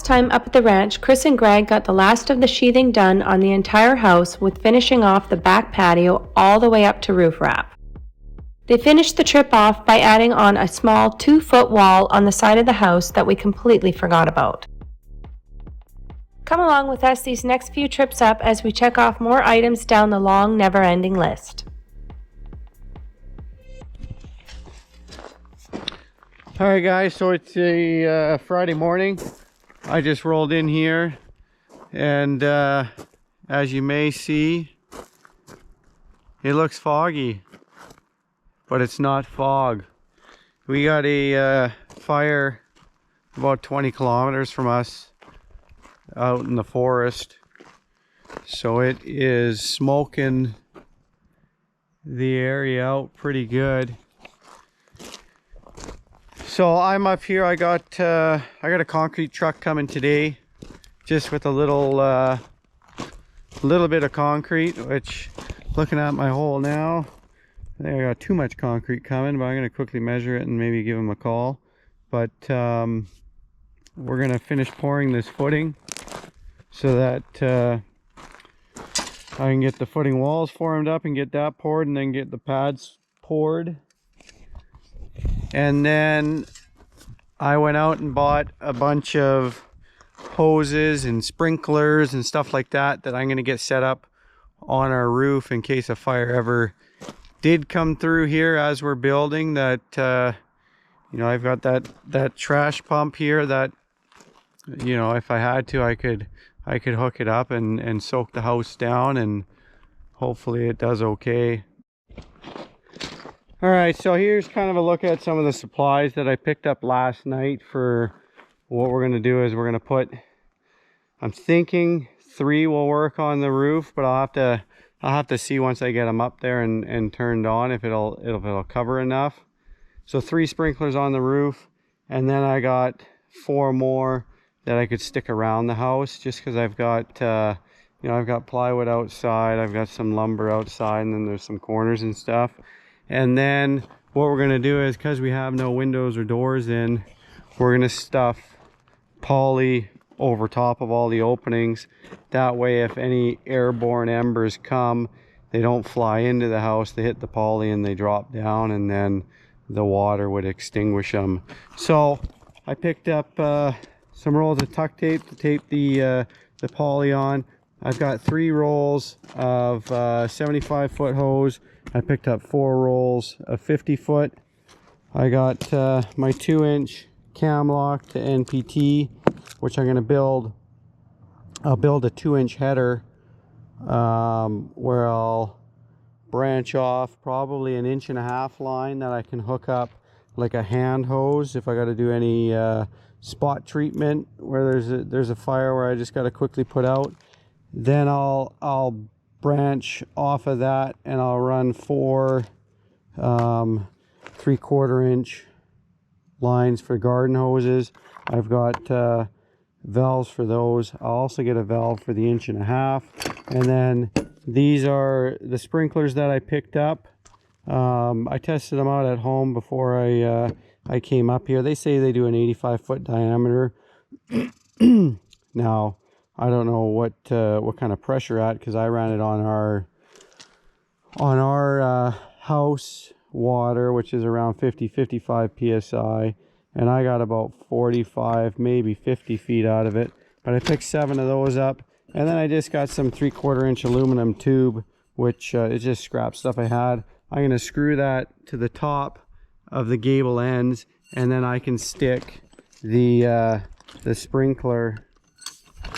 last time up at the ranch, Chris and Greg got the last of the sheathing done on the entire house, with finishing off the back patio all the way up to roof wrap. They finished the trip off by adding on a small 2-foot wall on the side of the house that we completely forgot about. Come along with us these next few trips up as we check off more items down the long, never-ending list. Alright guys, so it's a Friday morning. I just rolled in here and as you may see, it looks foggy, but it's not fog. We got a fire about 20 kilometers from us out in the forest, so it is smoking the area out pretty good. So I'm up here. I got a concrete truck coming today, just with a little bit of concrete, which, looking at my hole now, I think I got too much concrete coming, but I'm going to quickly measure it and maybe give them a call. But we're going to finish pouring this footing so that I can get the footing walls formed up and get that poured, and then get the pads poured. And then I went out and bought a bunch of hoses and sprinklers and stuff like that I'm going to get set up on our roof in case a fire ever did come through here as we're building. That you know, I've got that trash pump here that, you know, if I had to, I could hook it up and soak the house down, and hopefully it does okay. Alright, so here's kind of a look at some of the supplies that I picked up last night. For what we're going to do is we're going to put, I'm thinking 3 will work on the roof, but I'll have to see once I get them up there and turned on if it'll cover enough. So 3 sprinklers on the roof, and then I got 4 more that I could stick around the house, just because I've got you know, I've got plywood outside, I've got some lumber outside, and then there's some corners and stuff. And then what we're going to do is, because we have no windows or doors in, we're going to stuff poly over top of all the openings. That way, if any airborne embers come, they don't fly into the house, they hit the poly and they drop down, and then the water would extinguish them. So I picked up some rolls of tuck tape to tape the poly on. I've got 3 rolls of 75-foot hose. I picked up 4 rolls of 50-foot. I got my 2-inch cam lock to NPT, which I'm going to build. I'll build a 2-inch header where I'll branch off probably an 1.5-inch line that I can hook up like a hand hose if I got to do any spot treatment where there's a fire where I just got to quickly put out. Then I'll branch off of that and I'll run 4 3/4-inch lines for garden hoses. I've got valves for those. I'll also get a valve for the 1.5 inch. And then these are the sprinklers that I picked up. I tested them out at home before I came up here. They say they do an 85-foot diameter. Now, I don't know what kind of pressure at, because I ran it on our house water, which is around 50-55 psi, and I got about 45, maybe 50 feet out of it. But I picked 7 of those up, and then I just got some 3/4-inch aluminum tube, which is just scrap stuff I had. I'm going to screw that to the top of the gable ends, and then I can stick the sprinkler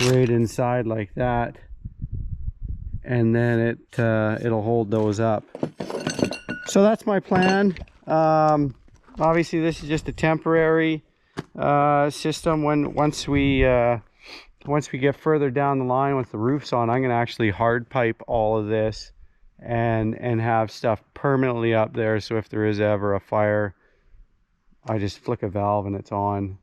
right inside like that, and then it'll hold those up. So that's my plan. Obviously this is just a temporary system. Once we get further down the line, once the roof's on, I'm going to actually hard pipe all of this and have stuff permanently up there, so if there is ever a fire, I just flick a valve and it's on.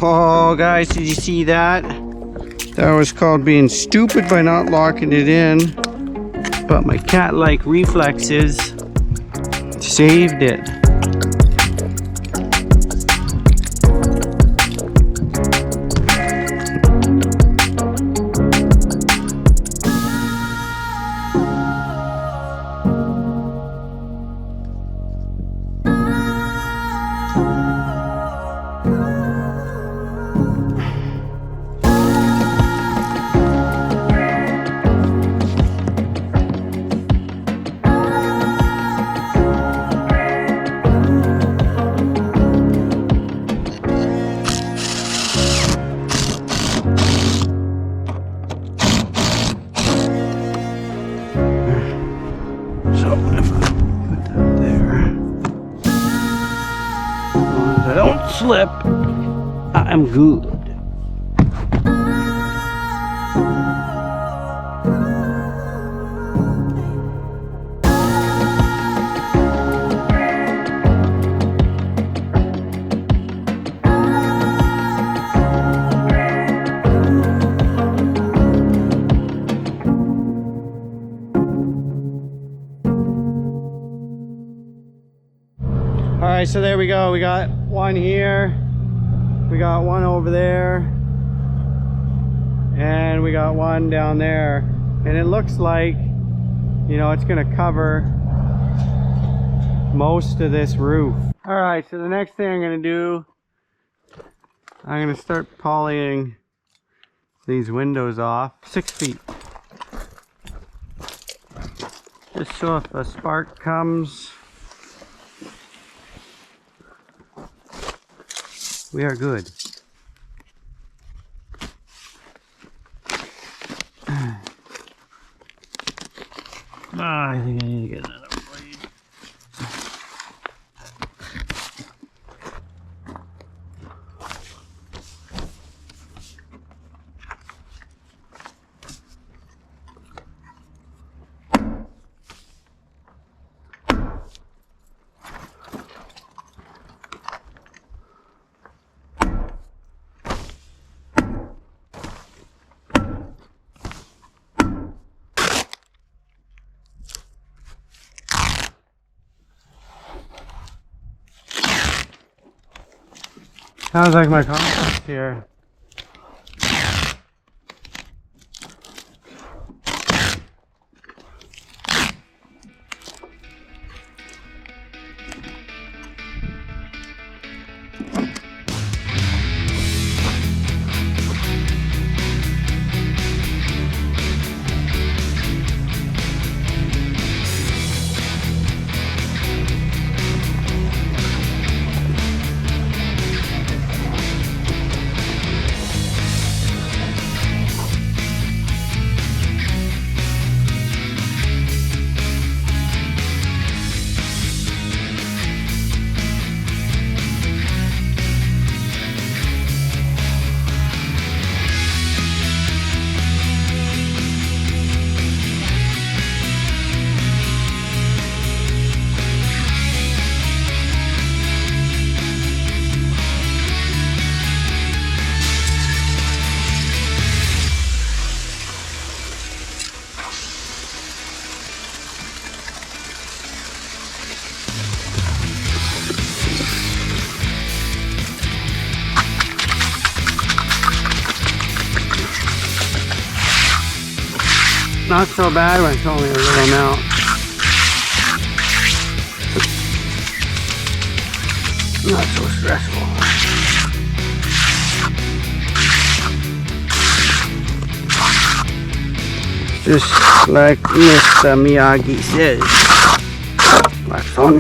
Oh, guys, did you see that? That was called being stupid by not locking it in. But my cat-like reflexes saved it. Don't slip. I'm good. All right, so there we go. We got one here, we got one over there, and we got one down there. And it looks like, you know, it's gonna cover most of this roof. All right, so the next thing I'm gonna do, I'm gonna start polying these windows off 6 feet. Just so if a spark comes, we are good. I think I need to get another blade. Sounds like my compost here. Not so bad when it's only a little amount. Not so stressful. Just like Mr. Miyagi says, wax on,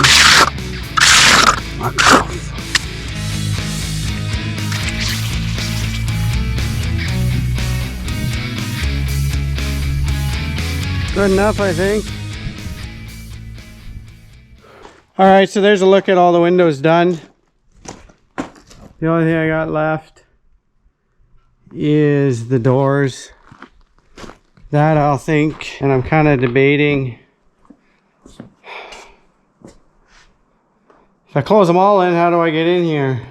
wax off. Good enough, I think. All right, so there's a look at all the windows done. The only thing I got left is the doors. That I'll think, and I'm kind of debating if I close them all in, how do I get in here?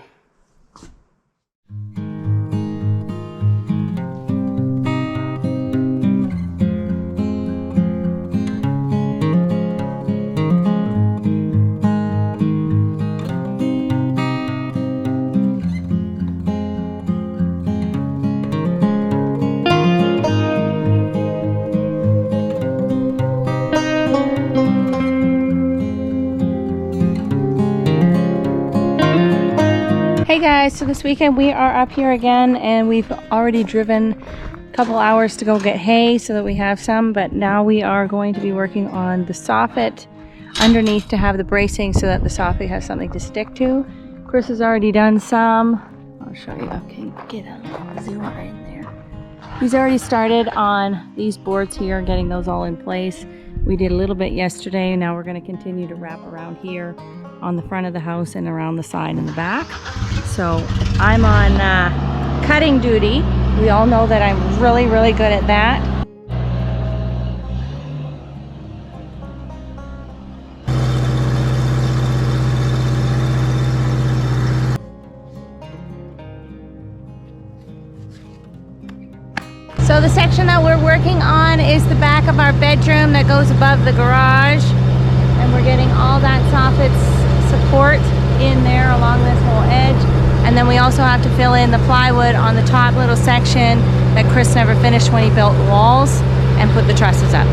guys, so this weekend we are up here again, and we've already driven a couple hours to go get hay so that we have some, but now we are going to be working on the soffit underneath to have the bracing so that the soffit has something to stick to. Chris has already done some. I'll show you. Okay, get a zoom in there. He's already started on these boards here, getting those all in place. We did a little bit yesterday. Now we're going to continue to wrap around here on the front of the house and around the side and the back. So I'm on cutting duty. We all know that I'm really, really good at that. So the section that we're working on is the back of our bedroom that goes above the garage, and we're getting all that soffit support in there along this whole edge. And then we also have to fill in the plywood on the top little section that Chris never finished when he built the walls and put the trusses up.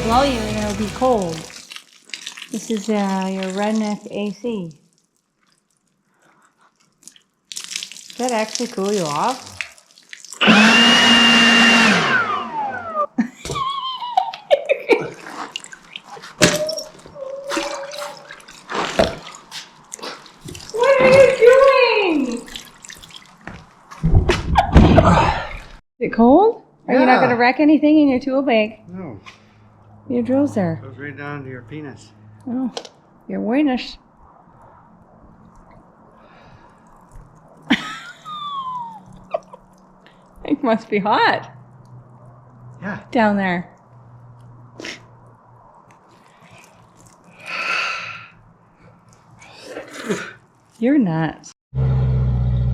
Blow you and it'll be cold. This is your redneck AC. Does that actually cool you off? What are you doing? Is it cold? Are you not going to wreck anything in your tool bag? No. Your drill's there. Goes right down to your penis. Oh, your weenus. It must be hot. Yeah. Down there. You're nuts.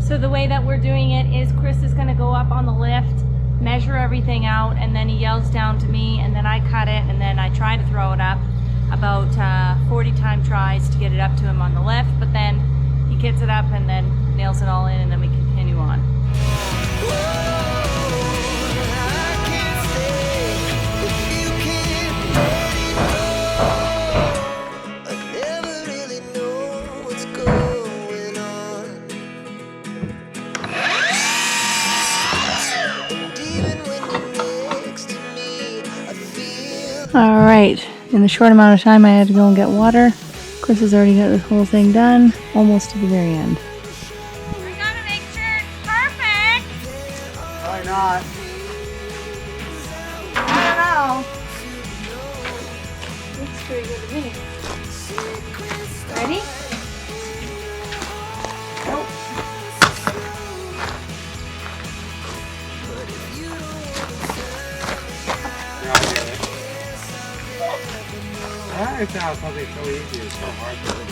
So the way that we're doing it is Chris is going to go up on the lift, measure everything out, and then he yells down to me, and then I cut it, and then I try to throw it up about 40 time tries to get it up to him on the lift, but then he gets it up and then nails it all in, and then we continue on. All right, in the short amount of time I had to go and get water. Chris has already got this whole thing done, almost to the very end. We gotta make sure it's perfect. Why not? pretty good to me. Ready? Nope. I found something so easy and so hard to do.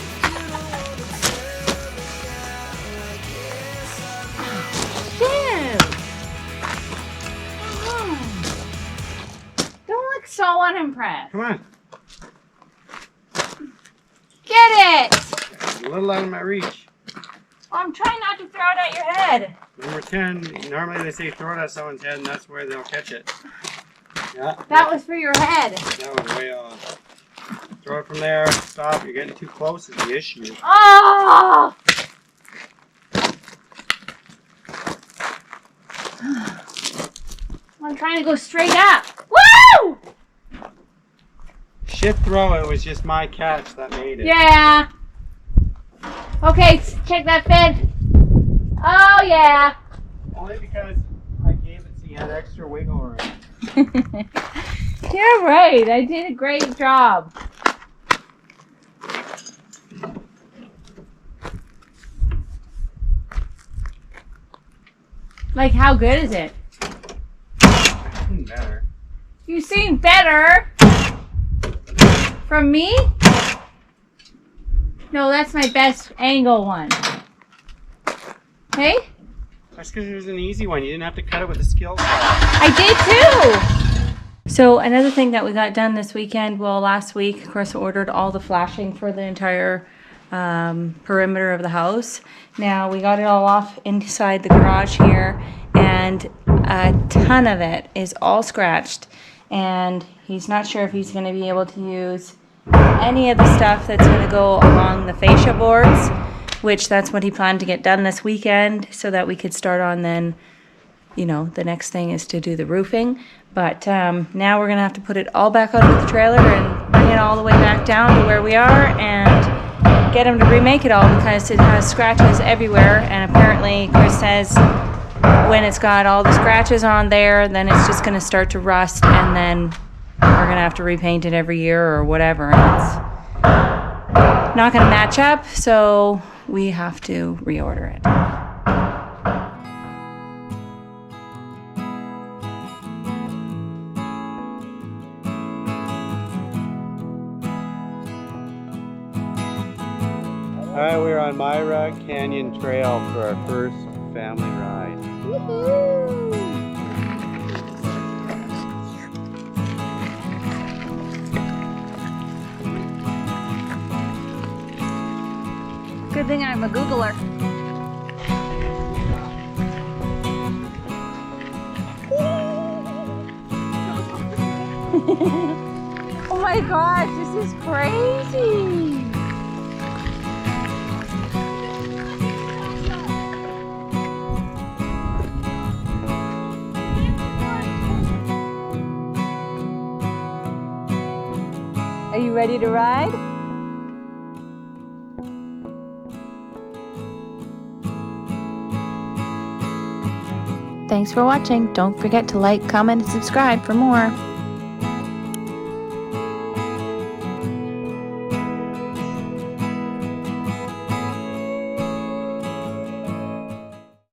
Don't look so unimpressed. Come on. Get it! A little out of my reach. I'm trying not to throw it at your head. Number 10, normally they say throw it at someone's head and that's where they'll catch it. Yeah. That was for your head. That was way off. Throw it from there. Stop. You're getting too close is the issue. Oh! I'm trying to go straight up. Woo! Shit throw, it was just my catch that made it. Yeah. Okay, check that fin. Oh, yeah. Only because I gave it so you had extra wiggle room. You're right. I did a great job. Like, how good is it? Better. You seem better. From me? No, that's my best angle one. Hey? That's because it was an easy one. You didn't have to cut it with a skill saw. I did too. So another thing that we got done this weekend, well, last week, Chris ordered all the flashing for the entire perimeter of the house. Now we got it all off inside the garage here, and a ton of it is all scratched, and he's not sure if he's going to be able to use any of the stuff that's going to go along the fascia boards, which that's what he planned to get done this weekend so that we could start on then, you know, the next thing is to do the roofing. But now we're going to have to put it all back out of the trailer and bring it all the way back down to where we are and get him to remake it all because it has scratches everywhere, and apparently Chris says when it's got all the scratches on there, then it's just going to start to rust, and then we're going to have to repaint it every year or whatever, and it's not going to match up, so we have to reorder it. Alright, we're on Myra Canyon Trail for our first family ride. Good thing I'm a Googler. Oh my gosh, this is crazy. Are you ready to ride? Thanks for watching. Don't forget to like, comment, and subscribe for more.